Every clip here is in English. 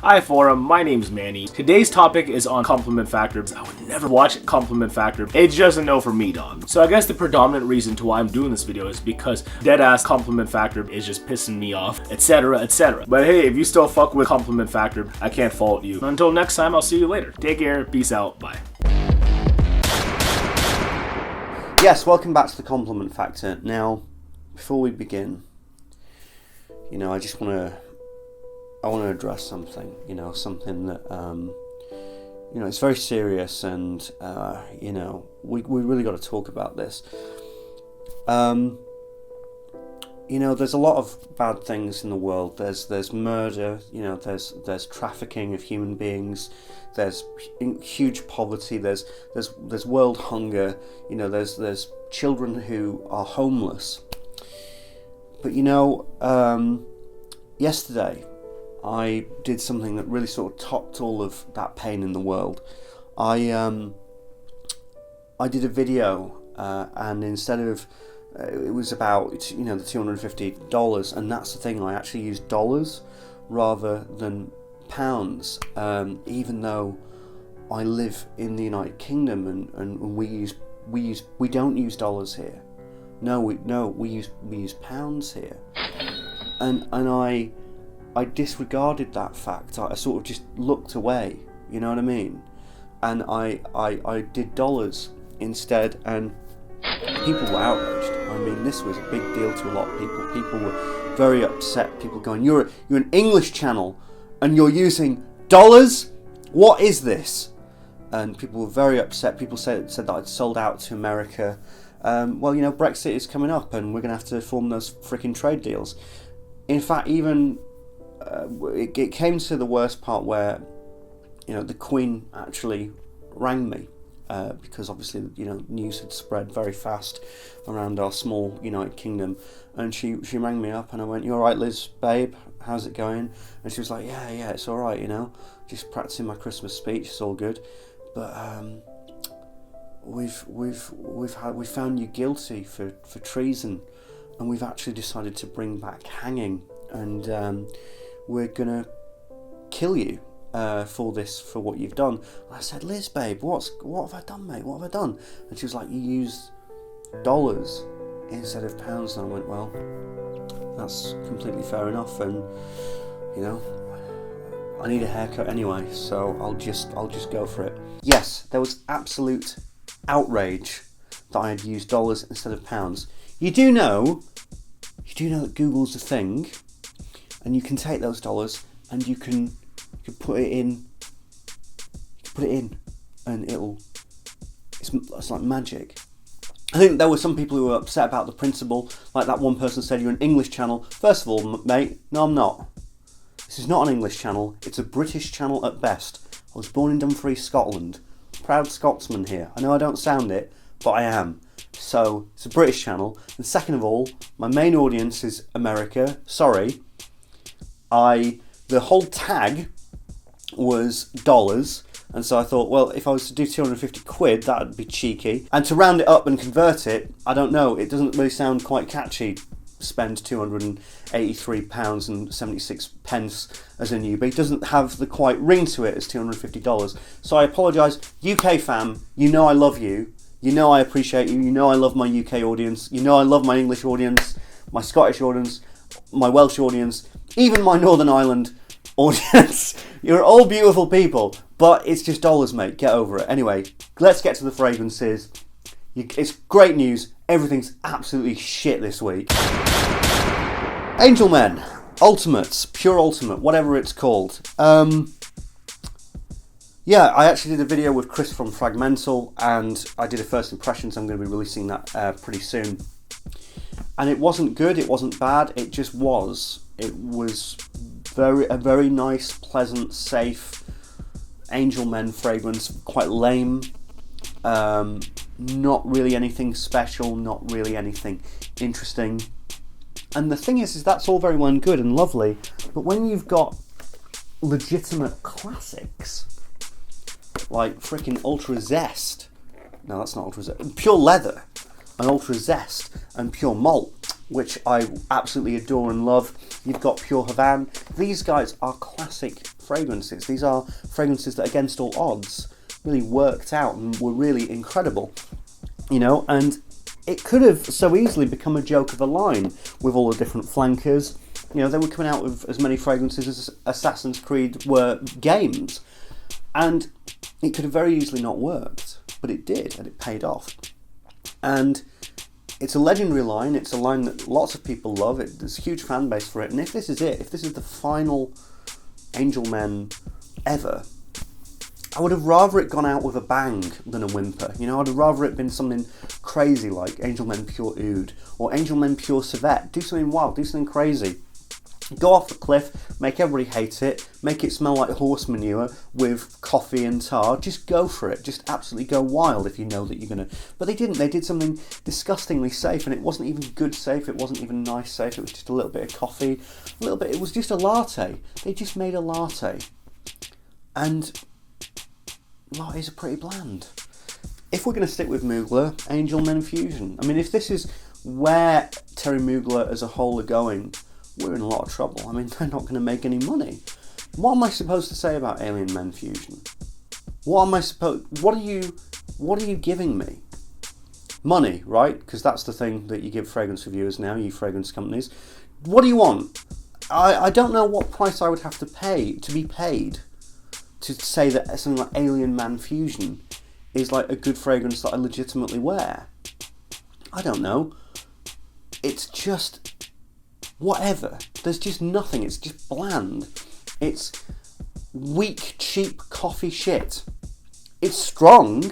Hi forum, my name's Manny. Today's topic is on compliment factor. I would never watch compliment factor. It's just a no for me, dog. So I guess the predominant reason to why I'm doing this video is because deadass compliment factor is just pissing me off, etc, etc. But hey, if you still fuck with compliment factor, I can't fault you. Until next time, I'll see you later. Take care, peace out, bye. Yes, welcome back to the compliment factor. Now, before we begin, I just want to address something, something that, it's very serious, and, we really got to talk about this. There's a lot of bad things in the world. There's murder, there's trafficking of human beings, there's huge poverty, there's world hunger, there's children who are homeless. But yesterday, I did something that really sort of topped all of that pain in the world. I did a video, and instead of it was about the $250, and that's the thing. I actually used dollars rather than pounds, even though I live in the United Kingdom and we don't use dollars here. We use pounds here, and I disregarded that fact. I sort of just looked away, you know what I mean? And I did dollars instead, and people were outraged. I mean, this was a big deal to a lot of people. People were very upset. People going, you're an English channel and you're using dollars? What is this? And people were very upset. People said that I'd sold out to America. Brexit is coming up and we're going to have to form those freaking trade deals. In fact, even it came to the worst part where, the Queen actually rang me. Because obviously, news had spread very fast around our small United Kingdom, and she rang me up, and I went, "You all right, Liz, babe? How's it going?" And she was like, "Yeah, it's all right, just practicing my Christmas speech. It's all good, but we found you guilty for treason, and we've actually decided to bring back hanging, and we're gonna kill you." For what you've done. And I said, "Liz, babe, what have I done, mate? What have I done?" And she was like, "You used dollars instead of pounds." And I went, "Well, that's completely fair enough, and I need a haircut anyway, so I'll just go for it." Yes, there was absolute outrage that I had used dollars instead of pounds. You do know that Google's a thing, and you can take those dollars and you can put it in, and it's like magic. I think there were some people who were upset about the principle, like that one person said, "You're an English channel." First of all, mate, no, I'm not. This is not an English channel. It's a British channel at best. I was born in Dumfries, Scotland. Proud Scotsman here. I know I don't sound it, but I am. So it's a British channel. And second of all, my main audience is America. Sorry. The whole tag was dollars, and so I thought, well, if I was to do 250 quid, that would be cheeky, and to round it up and convert it, I don't know, it doesn't really sound quite catchy. Spend £283 and 76 pence as a newbie. It doesn't have the quite ring to it as $250. So I apologise, UK fam. I love you. I appreciate you. I love my UK audience. I love my English audience, my Scottish audience, my Welsh audience, even my Northern Ireland audience. You're all beautiful people, but it's just dollars, mate. Get over it. Anyway, let's get to the fragrances. It's great news. Everything's absolutely shit this week. Angel Men, Ultimates, Pure Ultimate, whatever it's called. I actually did a video with Chris from Fragmental, and I did a first impressions. I'm going to be releasing that pretty soon. And it wasn't good, it wasn't bad, it just was. It was a very nice, pleasant, safe Angel Men fragrance, quite lame. Not really anything special, not really anything interesting. And the thing is that's all very well and good and lovely, but when you've got legitimate classics like freaking Ultra Zest, no, that's not Ultra Zest, Pure Leather, and Ultra Zest, and Pure Malt, which I absolutely adore and love. You've got Pure Havana. These guys are classic fragrances. These are fragrances that, against all odds, really worked out and were really incredible, you know, and it could have so easily become a joke of a line with all the different flankers. You know, they were coming out with as many fragrances as Assassin's Creed were games, and it could have very easily not worked, but it did, and it paid off. And it's a legendary line. It's a line that lots of people love. There's a huge fan base for it. And if this is it, if this is the final Angel Men ever, I would have rather it gone out with a bang than a whimper. You know, I'd have rather it been something crazy like Angel Men Pure Oud or Angel Men Pure Civet. Do something wild, do something crazy. Go off the cliff, make everybody hate it, make it smell like horse manure with coffee and tar. Just go for it. Just absolutely go wild if you know that you're going to... But they didn't. They did something disgustingly safe, and it wasn't even good safe. It wasn't even nice safe. It was just a little bit of coffee. A little bit... It was just a latte. They just made a latte. And lattes are pretty bland. If we're going to stick with Mugler, Angel Men Fusion. I mean, if this is where Terry Mugler as a whole are going, we're in a lot of trouble. I mean, they're not going to make any money. What am I supposed to say about Alien Men Fusion? What are you giving me? Money, right? Because that's the thing that you give fragrance reviewers now, you fragrance companies. What do you want? I don't know what price I would have to pay to be paid to say that something like Alien Man Fusion is like a good fragrance that I legitimately wear. I don't know. It's just whatever. There's just nothing. It's just bland. It's weak, cheap coffee shit. It's strong,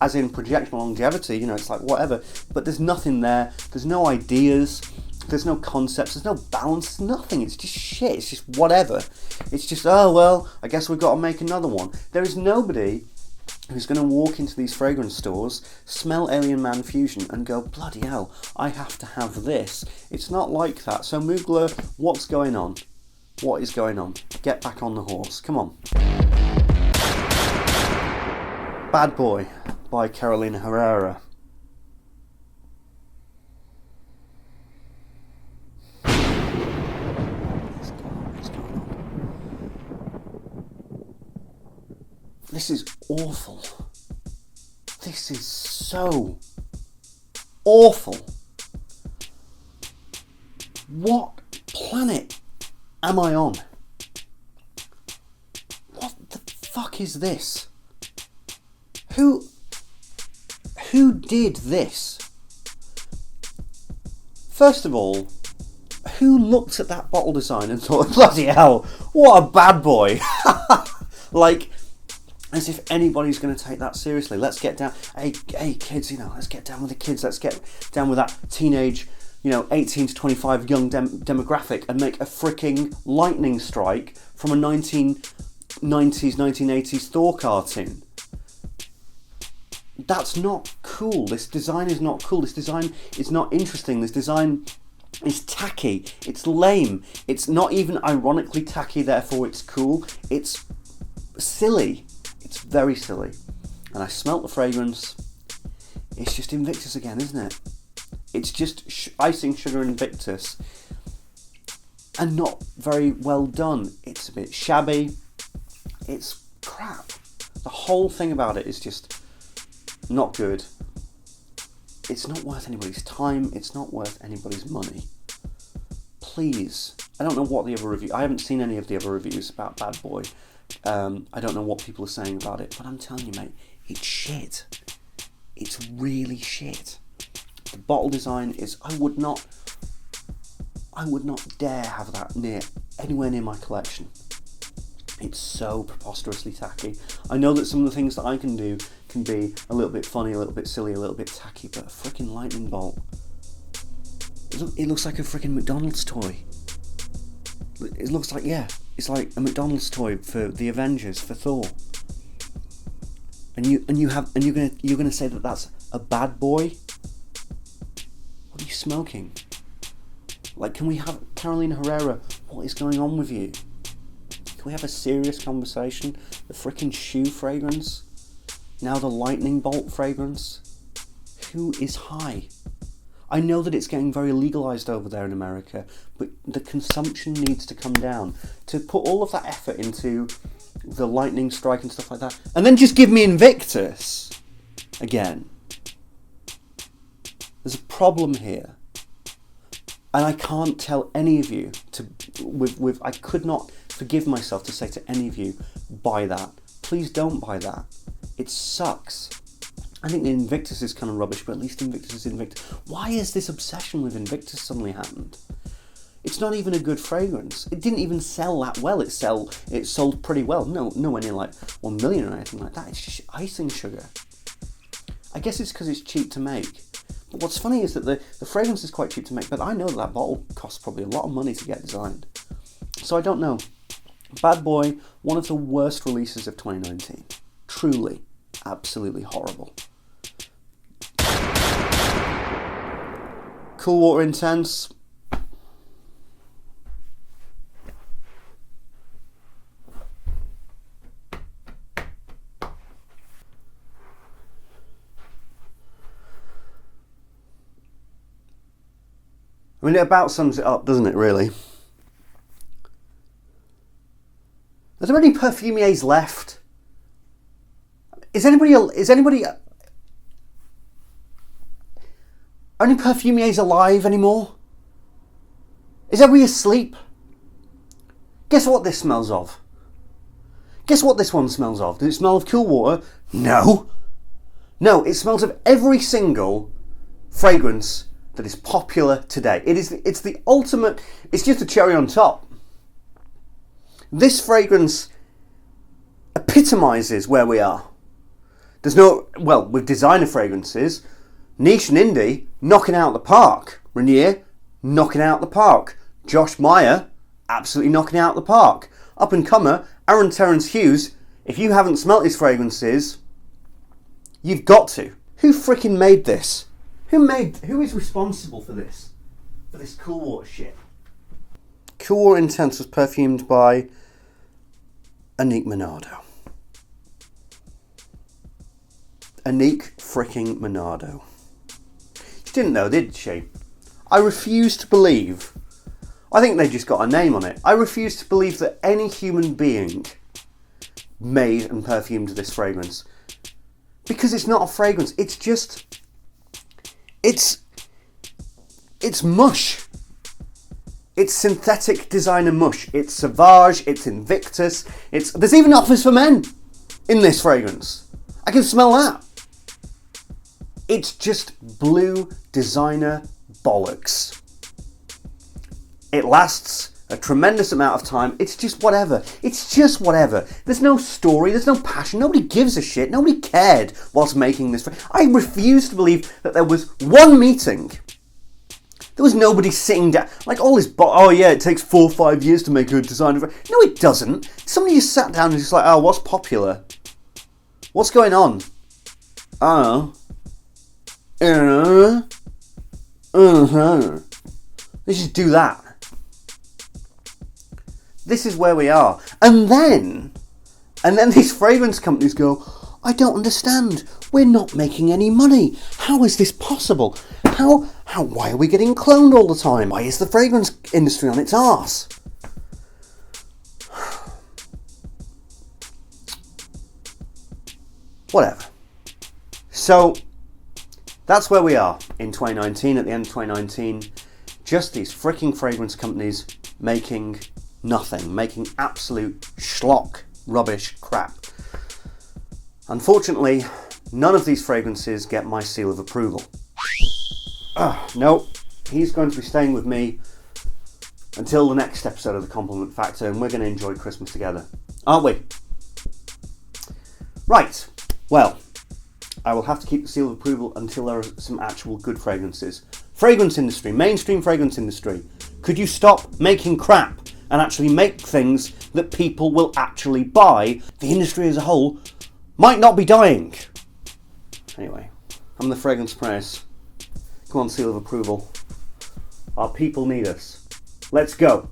as in projectional longevity, you know, it's like whatever, but there's nothing there. There's no ideas. There's no concepts. There's no balance. There's nothing. It's just shit. It's just whatever. It's just, oh, well, I guess we've got to make another one. There is nobody who's going to walk into these fragrance stores, smell Alien Man Fusion and go, bloody hell, I have to have this. It's not like that. So Mugler, what's going on? What is going on? Get back on the horse. Come on. Bad Boy by Carolina Herrera. This is awful. This is so awful. What planet am I on? What the fuck is this? Who did this? First of all, who looked at that bottle design and thought, bloody hell, what a bad boy? Like, as if anybody's going to take that seriously. Let's get down, hey kids, you know, let's get down with the kids. Let's get down with that teenage, you know, 18 to 25 young demographic and make a freaking lightning strike from a 1990s, 1980s Thor cartoon. That's not cool. This design is not cool. This design is not interesting. This design is tacky. It's lame. It's not even ironically tacky, therefore it's cool. It's silly. It's very silly. And I smelt the fragrance. It's just Invictus again, isn't it? It's just icing sugar Invictus. And not very well done. It's a bit shabby. It's crap. The whole thing about it is just not good. It's not worth anybody's time. It's not worth anybody's money. Please. I don't know what the other review... I haven't seen any of the other reviews about Bad Boy. I don't know what people are saying about it, but I'm telling you, mate, it's shit. It's really shit. The bottle design is... I would not dare have that anywhere near my collection. It's so preposterously tacky. I know that some of the things that I can do can be a little bit funny, a little bit silly, a little bit tacky, but a freaking lightning bolt. It looks like a freaking McDonald's toy. It looks like, yeah, it's like a McDonald's toy for the Avengers, for Thor. And you're gonna say that that's a bad boy? What are you smoking? Like, can we have Carolina Herrera? What is going on with you? Can we have a serious conversation? The freaking shoe fragrance? Now the lightning bolt fragrance? Who is high? I know that it's getting very legalised over there in America, but the consumption needs to come down. To put all of that effort into the lightning strike and stuff like that, and then just give me Invictus again. There's a problem here. And I can't tell any of you I could not forgive myself to say to any of you, buy that. Please don't buy that. It sucks. I think the Invictus is kind of rubbish, but at least Invictus is Invictus. Why is this obsession with Invictus suddenly happened? It's not even a good fragrance. It didn't even sell that well. It sold pretty well. Nowhere near like 1 million or anything like that. It's just icing sugar. I guess it's because it's cheap to make. But what's funny is that the fragrance is quite cheap to make, but I know that bottle costs probably a lot of money to get designed. So I don't know. Bad Boy, one of the worst releases of 2019. Truly, absolutely horrible. Cool Water Intense. I mean, it about sums it up, doesn't it, really? Are there any perfumiers left? Are any perfumiers alive anymore? Is everybody asleep? Guess what this smells of? Guess what this one smells of? Does it smell of Cool Water? No. No, it smells of every single fragrance that is popular today. It's the ultimate, it's just a cherry on top. This fragrance epitomizes where we are. With designer fragrances, niche and indie, knocking out the park. Renier, knocking out the park. Josh Meyer, absolutely knocking out the park. Up and comer, Aaron Terrence Hughes, if you haven't smelt his fragrances, you've got to. Who freaking made this? Who is responsible for this? For this Cool Water shit? Cool Water Intense was perfumed by Anique Minardo. Anique freaking Minardo. She didn't know, did she? I refuse to believe. I think they just got a name on it. I refuse to believe that any human being made and perfumed this fragrance. Because it's not a fragrance. It's just... It's mush. It's synthetic designer mush. It's Sauvage, it's Invictus, there's even Offers for Men in this fragrance. I can smell that. It's just blue designer bollocks. It lasts a tremendous amount of time. It's just whatever. It's just whatever. There's no story, there's no passion, nobody gives a shit, nobody cared whilst making this. I refuse to believe that there was one meeting. There was nobody sitting down, like all this, oh yeah, it takes 4 or 5 years to make a design. No, it doesn't. Somebody just sat down and just like, oh, what's popular? What's going on? Oh. Let's just do that. This is where we are. And then these fragrance companies go, I don't understand. We're not making any money. How is this possible? Why are we getting cloned all the time? Why is the fragrance industry on its arse? Whatever. So, that's where we are in 2019, at the end of 2019. Just these freaking fragrance companies making nothing, making absolute schlock, rubbish, crap. Unfortunately, none of these fragrances get my seal of approval. No, he's going to be staying with me until the next episode of The Compliment Factor, and we're going to enjoy Christmas together, aren't we? Right, well, I will have to keep the seal of approval until there are some actual good fragrances. Fragrance industry, mainstream fragrance industry, could you stop making crap and actually make things that people will actually buy? The industry as a whole might not be dying. Anyway, I'm the Fragrance Press. Come on, seal of approval. Our people need us. Let's go.